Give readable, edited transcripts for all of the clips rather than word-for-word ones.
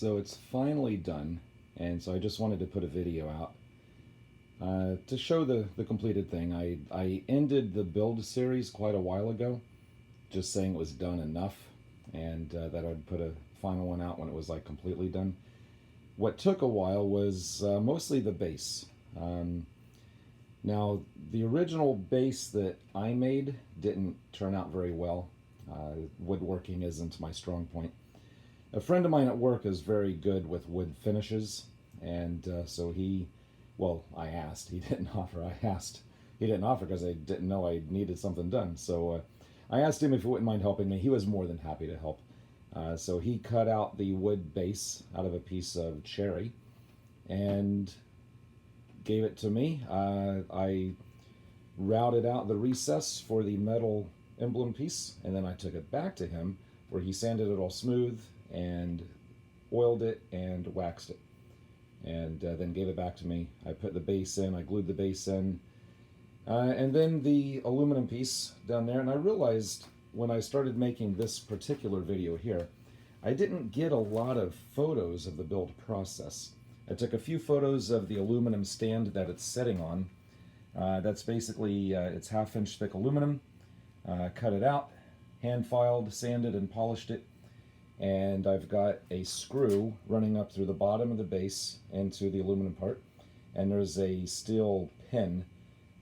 So it's finally done, and so I just wanted to put a video out to show the completed thing. I ended the build series quite a while ago, just saying it was done enough, and that I'd put a final one out when it was like completely done. What took a while was mostly the base. Now, the original base that I made didn't turn out very well. Woodworking isn't my strong point. A friend of mine at work is very good with wood finishes, and so I asked. He didn't offer. I asked. He didn't offer because I didn't know I needed something done. So I asked him if he wouldn't mind helping me. He was more than happy to help. So he cut out the wood base out of a piece of cherry and gave it to me. I routed out the recess for the metal emblem piece, and then I took it back to him where he sanded it all smooth and oiled it and waxed it, and then gave it back to me. I put the base in, I glued the base in, and then the aluminum piece down there. And I realized when I started making this particular video here, I didn't get a lot of photos of the build process. I took a few photos of the aluminum stand that it's sitting on. That's basically, it's 1/2 inch thick aluminum. Cut it out, hand filed, sanded, and polished it. And I've got a screw running up through the bottom of the base into the aluminum part. And there's a steel pin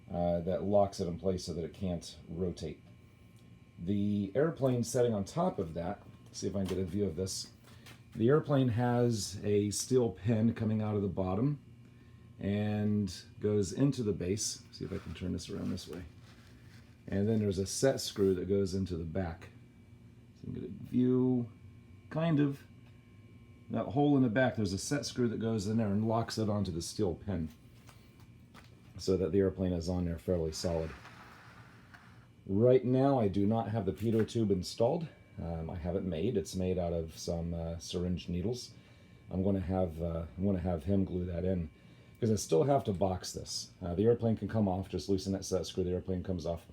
that locks it in place so that it can't rotate. The airplane setting on top of that, see if I can get a view of this. The airplane has a steel pin coming out of the bottom and goes into the base. See if I can turn this around this way. And then there's a set screw that goes into the back. So you can get a view, kind of. That hole in the back, there's a set screw that goes in there and locks it onto the steel pin so that the airplane is on there fairly solid. Right now I do not have the pitot tube installed. I have it made. It's made out of some syringe needles. I'm going to have him glue that in because I still have to box this. The airplane can come off. Just loosen that set screw. The airplane comes off.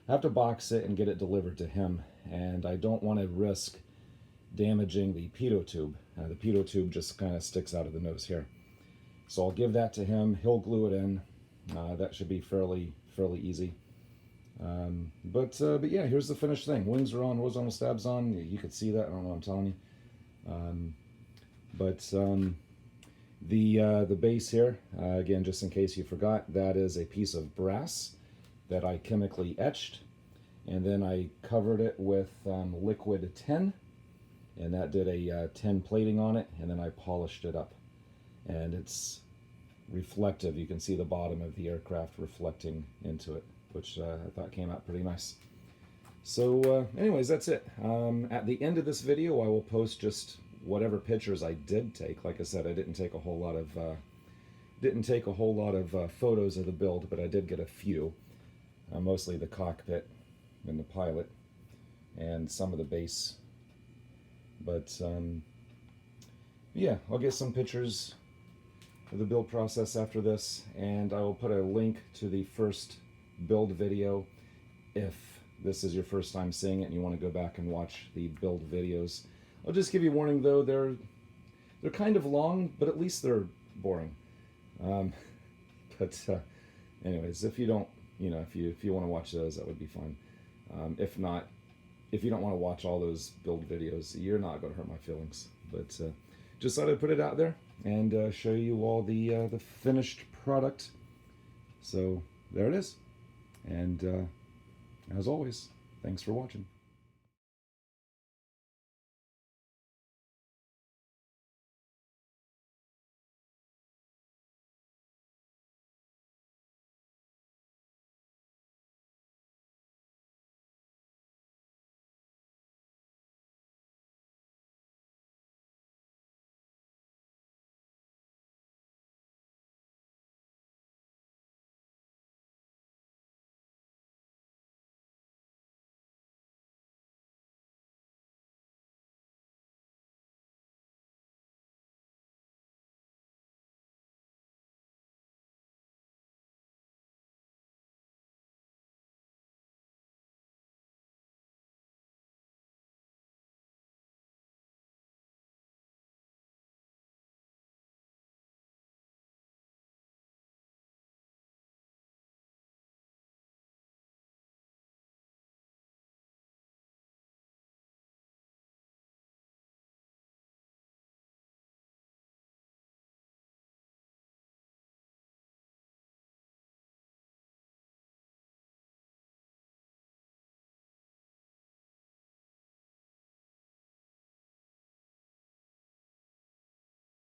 I have to box it and get it delivered to him, and I don't want to risk damaging the pitot tube. The pitot tube just kind of sticks out of the nose here. So I'll give that to him. He'll glue it in. That should be fairly easy. But yeah, here's the finished thing. Wings are on, horizontal stabs on. You could see that. I don't know what I'm telling you. The base here, again, just in case you forgot, that is a piece of brass that I chemically etched, and then I covered it with liquid tin, and that did a tin plating on it, and then I polished it up, and it's reflective. You can see the bottom of the aircraft reflecting into it, which I thought came out pretty nice. So anyways, that's it. At the end of this video, I will post just whatever pictures I did take. Like I said, I didn't take a whole lot of photos of the build, but I did get a few. Mostly the cockpit and the pilot and some of the base. But yeah, I'll get some pictures of the build process after this, and I will put a link to the first build video if this is your first time seeing it and you want to go back and watch the build videos. I'll just give you a warning though, they're kind of long, but at least they're boring. Anyways, if you don't, if you want to watch those, that would be fine. If not, if you don't want to watch all those build videos, you're not going to hurt my feelings. But just thought I'd put it out there and show you all the finished product. So there it is. And as always, thanks for watching.